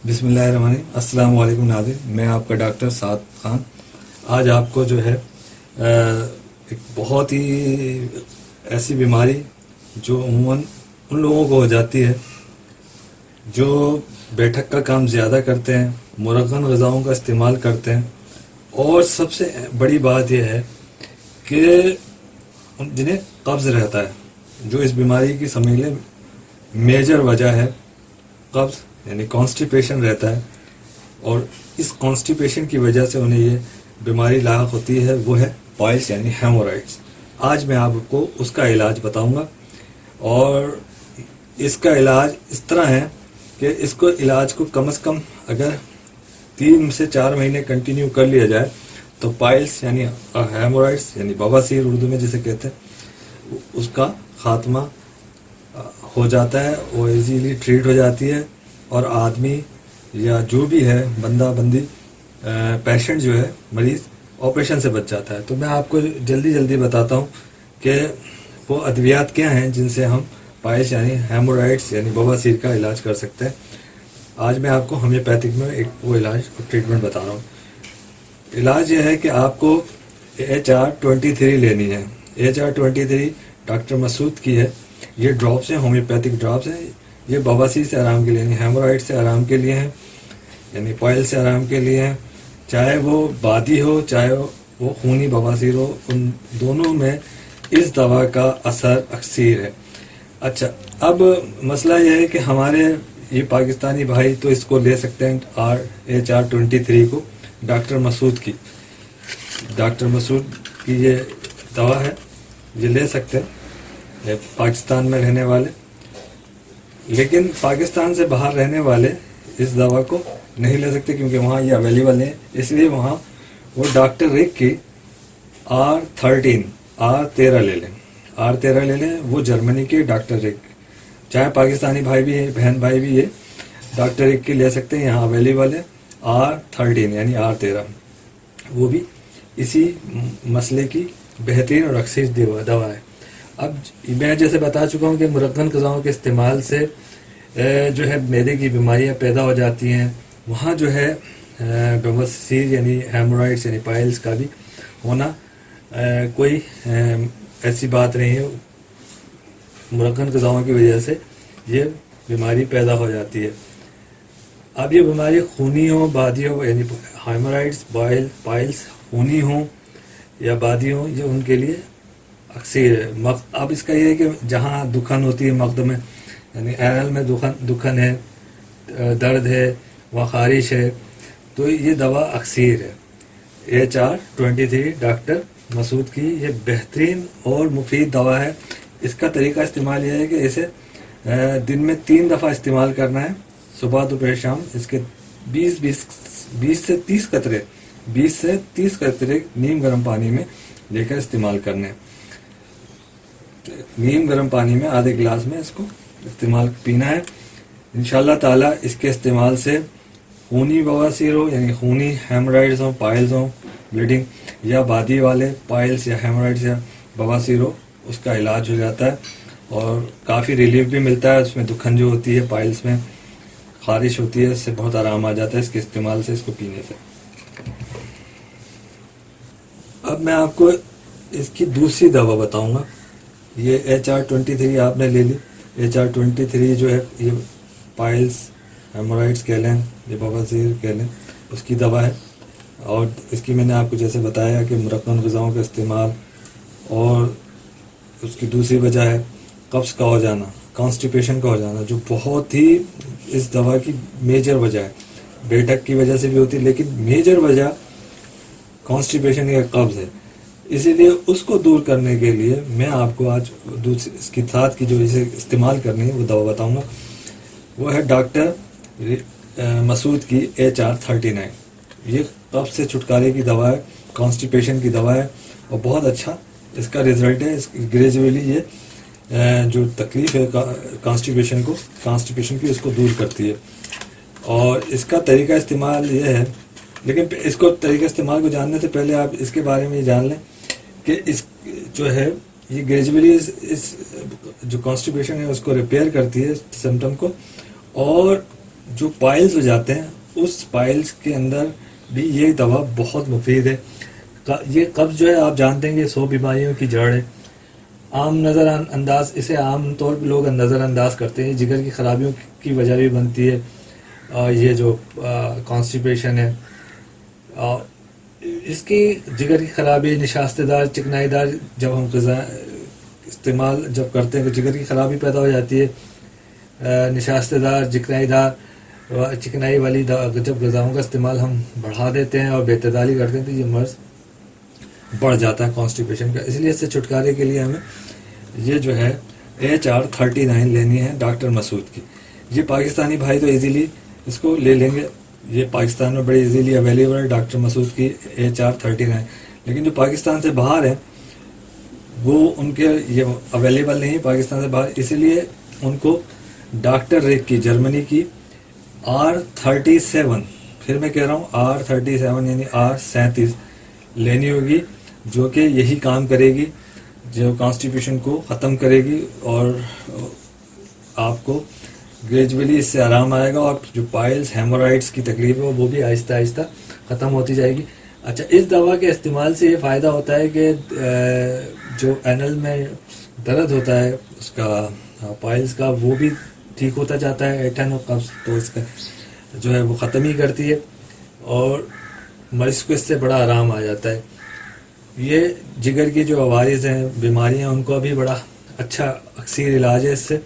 बिस्मिल्लाहिर्रहमानिर्रहीम। अस्सलाम वालेकुम नाज़रीन, मैं आपका डॉक्टर साद खान। आज आपको जो है एक बहुत ही ऐसी बीमारी जो अमूमन उन लोगों को हो जाती है जो बैठक का काम ज़्यादा करते हैं, मुरगन ग़िज़ाओं का इस्तेमाल करते हैं, और सबसे बड़ी बात यह है कि जिन्हें कब्ज़ रहता है। जो इस बीमारी की समझ लें मेजर वजह है कब्ज़ यानी कॉन्स्टिपेशन रहता है, और इस कॉन्स्टिपेशन की वजह से उन्हें ये बीमारी लाहक होती है, वो है पाइल्स यानी हेमोरॉइड्स। आज मैं आपको उसका इलाज बताऊंगा, और इसका इलाज इस तरह है कि इसको इलाज को कम से कम अगर 3 से 4 महीने कंटिन्यू कर लिया जाए तो पाइल्स यानी हेमोरॉइड्स यानी बवासीर उर्दू में जिसे कहते हैं, उसका खात्मा हो जाता है, वो इजीली ट्रीट हो जाती है, और आदमी या जो भी है बंदा बंदी पेशेंट जो है मरीज़ ऑपरेशन से बच जाता है। तो मैं आपको जल्दी बताता हूँ कि वो अद्वियात क्या हैं जिनसे हम पाइल्स यानी हेमोरॉइड्स यानी बवासीर का इलाज कर सकते हैं। आज मैं आपको होम्योपैथिक में एक वो इलाज और ट्रीटमेंट बता रहा हूँ। इलाज यह है कि आपको HR-23 लेनी है। HR-23 डॉक्टर मसूद की है। ये ड्रॉप्स हैं, होम्योपैथिक ड्रॉप्स हैं। ये बवासीर से आराम के लिए यानी हेमोरॉइड से आराम के लिए हैं, यानी पाइल से आराम के लिए हैं। चाहे वो बादी हो चाहे वो खूनी बवासीर हो, उन दोनों में इस दवा का असर अक्सर है। अच्छा, अब मसला यह है कि हमारे ये पाकिस्तानी भाई तो इसको ले सकते हैं HR-23 को, डॉक्टर मसूद की ये दवा है, ये ले सकते हैं ये पाकिस्तान में रहने वाले। लेकिन पाकिस्तान से बाहर रहने वाले इस दवा को नहीं ले सकते क्योंकि वहाँ ये अवेलेबल नहीं है। इसलिए वहाँ वो डॉक्टर रिक की R13 ले लें। वो जर्मनी के डॉक्टर रिक, चाहे पाकिस्तानी भाई भी है बहन भाई भी ये डॉक्टर रिक की ले सकते हैं, यहाँ अवेलेबल है R13 यानी R13। वो भी इसी मसले की बेहतरीन और अक्सर दवा है। अब मैं जैसे बता चुका हूँ कि मुरगन ग़िज़ाओं के इस्तेमाल से जो है मैदे की बीमारियाँ पैदा हो जाती हैं। वहाँ जो है बवासीर यानी हेमोरॉइड्स यानी पाइल्स का भी होना कोई ऐसी बात नहीं है। मुरगन ग़िज़ाओं की वजह से ये बीमारी पैदा हो जाती है। अब ये बीमारी खूनी हो बादी हो यानी हेमोरॉइड्स पाइल्स खूनी हो या बादी हो, ये उनके लिए अक्सर अब इसका ये है कि जहाँ दुखन होती है मकद में यानी एनल में दुखन है, दर्द है, वहाँ खारिश है, तो ये दवा अक्सर है। HR-23 डॉक्टर मसूद की ये बेहतरीन और मुफीद दवा है। इसका तरीका इस्तेमाल यह है कि इसे दिन में 3 दफ़ा इस्तेमाल करना है, सुबह दोपहर शाम। इसके 20 से 30 कतरे नीम गर्म पानी में लेकर इस्तेमाल करने हैं। नीम गर्म पानी में आधे गिलास में इसको इस्तेमाल पीना है। इंशाल्लाह ताला इसके इस्तेमाल से खूनी बवासीर हो यानी खूनी हेमोरॉइड्स हो, पाइल्स हो, ब्लीडिंग, या बादी वाले पाइल्स या हेमोरॉइड्स या बवासीर हो, उसका इलाज हो जाता है और काफ़ी रिलीफ भी मिलता है। उसमें दुखन जो होती है पाइल्स में खारिश होती है, इससे बहुत आराम आ जाता है इसके इस्तेमाल से, इसको पीने से। अब मैं आपको इसकी दूसरी दवा बताऊंगा। ये HR-23 आपने ले ली। HR-23 जो है ये पाइल्स हेमोरॉइड्स कह लें, ये बवासीर कह लें, उसकी दवा है। और इसकी मैंने आपको जैसे बताया कि मुरगन ग़िज़ाओं का इस्तेमाल, और उसकी दूसरी वजह है कब्ज़ का हो जाना, कॉन्स्टिपेशन का हो जाना, जो बहुत ही इस दवा की मेजर वजह है। बैठक की वजह से भी होती है, लेकिन मेजर वजह कॉन्स्टिपेशन या कब्ज़ है। इसीलिए उसको दूर करने के लिए मैं आपको आज दूसरी इसके साथ की जो इसे इस्तेमाल करनी है वो दवा बताऊंगा। वो है डॉक्टर मसूद की HR-39। ये कब्ज़ से छुटकारे की दवा है, कॉन्स्टिपेशन की दवा है, और बहुत अच्छा इसका रिजल्ट है। ग्रेजुअली ये जो तकलीफ़ है कॉन्स्टिपेशन की, उसको दूर करती है। और इसका तरीका इस्तेमाल ये है, लेकिन इसको तरीका इस्तेमाल को जानने से पहले आप इसके बारे में ये जान लें कि इस जो है ये ग्रेजुअली इस जो कॉन्स्टिपेशन है उसको रिपेयर करती है सिम्टम को, और جو پائلز ہو جاتے ہیں اس پائلز کے اندر بھی یہ دوا بہت مفید ہے. یہ قبض جو ہے آپ جانتے ہیں کہ 100 بیماریوں کی جڑ ہے. عام نظر انداز اسے عام طور پہ لوگ نظر انداز کرتے ہیں. جگر کی خرابیوں کی وجہ بھی بنتی ہے یہ جو کانسٹیپیشن ہے. اس کی جگر کی خرابی، نشاستہ دار، چکنائی دار جب ہم غذا استعمال جب کرتے ہیں تو جگر کی خرابی پیدا ہو جاتی ہے. نشاستہ دار، چکنائی والی جب غذاؤں کا استعمال ہم بڑھا دیتے ہیں اور بے اعتدالی کرتے ہیں تو یہ مرض بڑھ جاتا ہے کانسٹیپیشن کا. اس لیے اس سے چھٹکارے کے لیے ہمیں یہ جو ہے HR39 لینی ہے ڈاکٹر مسعود کی. یہ پاکستانی بھائی تو ایزیلی اس کو لے لیں گے، یہ پاکستان میں بڑی ایزیلی اویلیبل ہے ڈاکٹر مسعود کی HR39. لیکن جو پاکستان سے باہر ہے وہ ان کے یہ اویلیبل نہیں پاکستان سے باہر، اسی لیے ان کو ڈاکٹر ریک کی جرمنی کی R37، پھر میں کہہ رہا ہوں R37 یعنی R37 لینی ہوگی، جو کہ یہی کام کرے گی، جو کانسٹیپیشن کو ختم کرے گی اور آپ کو گریجولی اس سے آرام آئے گا اور جو پائلز ہیمورائڈس کی تکلیف ہے وہ بھی آہستہ آہستہ ختم ہوتی جائے گی. اچھا، اس دوا کے استعمال سے یہ فائدہ ہوتا ہے کہ جو اینل میں درد ہوتا ہے اس کا پائلز کا وہ بھی ٹھیک ہوتا جاتا ہے. ایٹھن اور قبض تو اس کا جو ہے وہ ختم ہی کرتی ہے اور مریض کو اس سے بڑا آرام آ جاتا ہے. یہ جگر کی جو عوارض ہیں، بیماریاں، ان کو بھی بڑا اچھا اکثیر علاج ہے اس سے.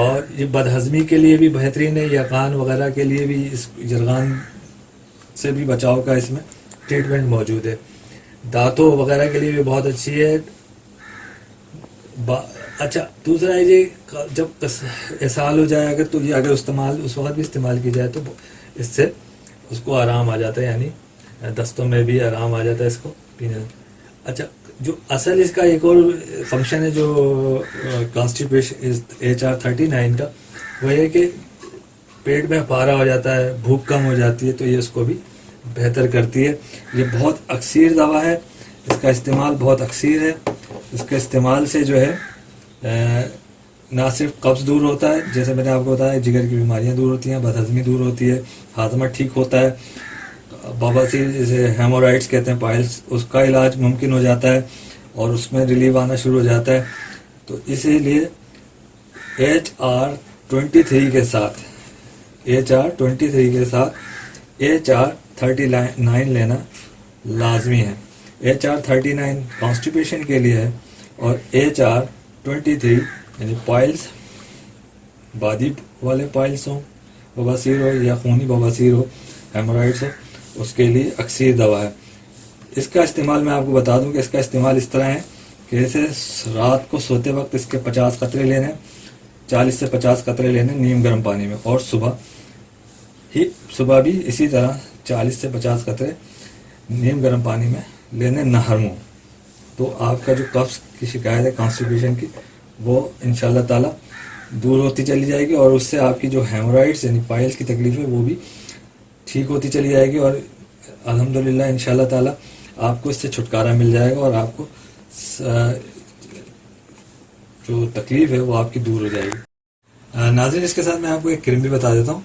اور یہ بدہضمی کے لیے بھی بہترین ہے، یقان وغیرہ کے لیے بھی، اس جرغان سے بھی بچاؤ کا اس میں ٹریٹمنٹ موجود ہے. دانتوں وغیرہ کے لیے بھی بہت اچھی ہے. اچھا، دوسرا ہے جی جب اسہال ہو جائے اگر تو یہ اگر استعمال اس وقت بھی استعمال کی جائے تو اس سے اس کو آرام آ جاتا ہے، یعنی دستوں میں بھی آرام آ جاتا ہے اس کو پینے میں. اچھا، جو اصل اس کا ایک اور فنکشن ہے جو کانسٹیپیشن HR39 کا، وہ یہ کہ پیٹ میں پارا ہو جاتا ہے، بھوک کم ہو جاتی ہے، تو یہ اس کو بھی بہتر کرتی ہے. یہ بہت اکثیر دوا ہے، اس کا استعمال بہت اکثیر ہے. اس کے استعمال سے جو ہے نہ صرف قبض دور ہوتا ہے، جیسے میں نے آپ کو بتایا، جگر کی بیماریاں دور ہوتی ہیں، بدہضمی دور ہوتی ہے، ہاضمہ ٹھیک ہوتا ہے، بواسیر جسے ہیمورائڈس کہتے ہیں پائلز، اس کا علاج ممکن ہو جاتا ہے اور اس میں ریلیف آنا شروع ہو جاتا ہے. تو اسی لیے HR23 کے ساتھ HR39 لینا لازمی ہے. HR39 کانسٹیپیشن کے لیے ہے اور HR23 یعنی پائلز، بادی والے پائلز ہوں، بواسیر ہو یا خونی بواسیر ہو، ہیمورائڈس ہو، اس کے لیے اکثیر دوا ہے. اس کا استعمال میں آپ کو بتا دوں کہ اس کا استعمال اس طرح ہے کہ اسے رات کو سوتے وقت اس کے 50 قطرے لینے، 40 سے 50 قطرے لینے نیم گرم پانی میں، اور صبح بھی اسی طرح 40 سے 50 قطرے نیم گرم پانی میں لینے نہر منہ. تو آپ کا جو قبض کی شکایت ہے کانسٹیپیشن کی وہ انشاءاللہ تعالی دور ہوتی چلی جائے گی اور اس سے آپ کی جو ہیمورائڈس یعنی پائلز کی تکلیف ہے وہ بھی ٹھیک ہوتی چلی جائے گی اور الحمدللہ انشاءاللہ تعالی آپ کو اس سے چھٹکارا مل جائے گا اور آپ کو جو تکلیف ہے وہ آپ کی دور ہو جائے گی. ناظرین، اس کے ساتھ میں آپ کو ایک کریم بھی بتا دیتا ہوں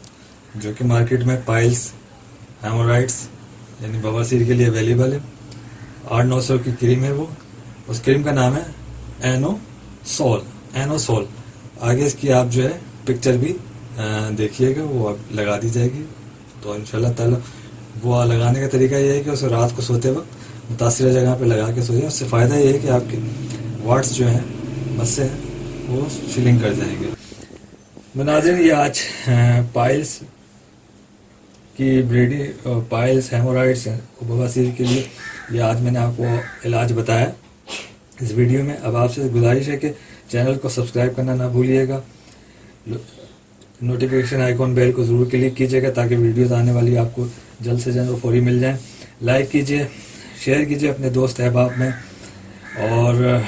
جو کہ مارکیٹ میں پائلز، ہیمورائڈس یعنی بواسیر کے لیے اویلیبل ہے. 800-900 کی کریم ہے وہ. اس کریم کا نام ہے اینوسول. آگے اس کی آپ جو ہے پکچر بھی دیکھیے گا، وہ آپ لگا دی جائے گی. تو انشاءاللہ تعالی وہ لگانے کا طریقہ یہ ہے کہ اسے رات کو سوتے وقت متاثرہ جگہ پہ لگا کے سوئیں. اس سے فائدہ یہ ہے کہ آپ کے واٹس جو ہیں مسے ہیں وہ شلنگ کر جائیں گے. ناظرین، یہ آج پائلز کی پائلز، ہیمورائڈس بواسیر کے لیے یہ آج میں نے آپ کو علاج بتایا اس ویڈیو میں. اب آپ سے گزارش ہے کہ چینل کو سبسکرائب کرنا نہ بھولیے گا، نوٹیفیکیشن آئیکن بیل کو ضرور کلک کیجیے گا تاکہ ویڈیوز آنے والی آپ کو جلد سے جلد فوری مل جائیں. لائک کیجیے، شیئر کیجیے اپنے دوست احباب میں اور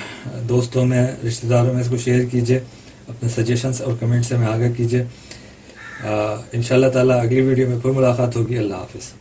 دوستوں میں، رشتہ داروں میں اس کو شیئر کیجیے. اپنے سجیشنز اور کمنٹ سے میں آگاہ کیجیے. انشاءاللہ تعالی اگلی ویڈیو میں پھر ملاقات ہوگی. اللہ حافظ.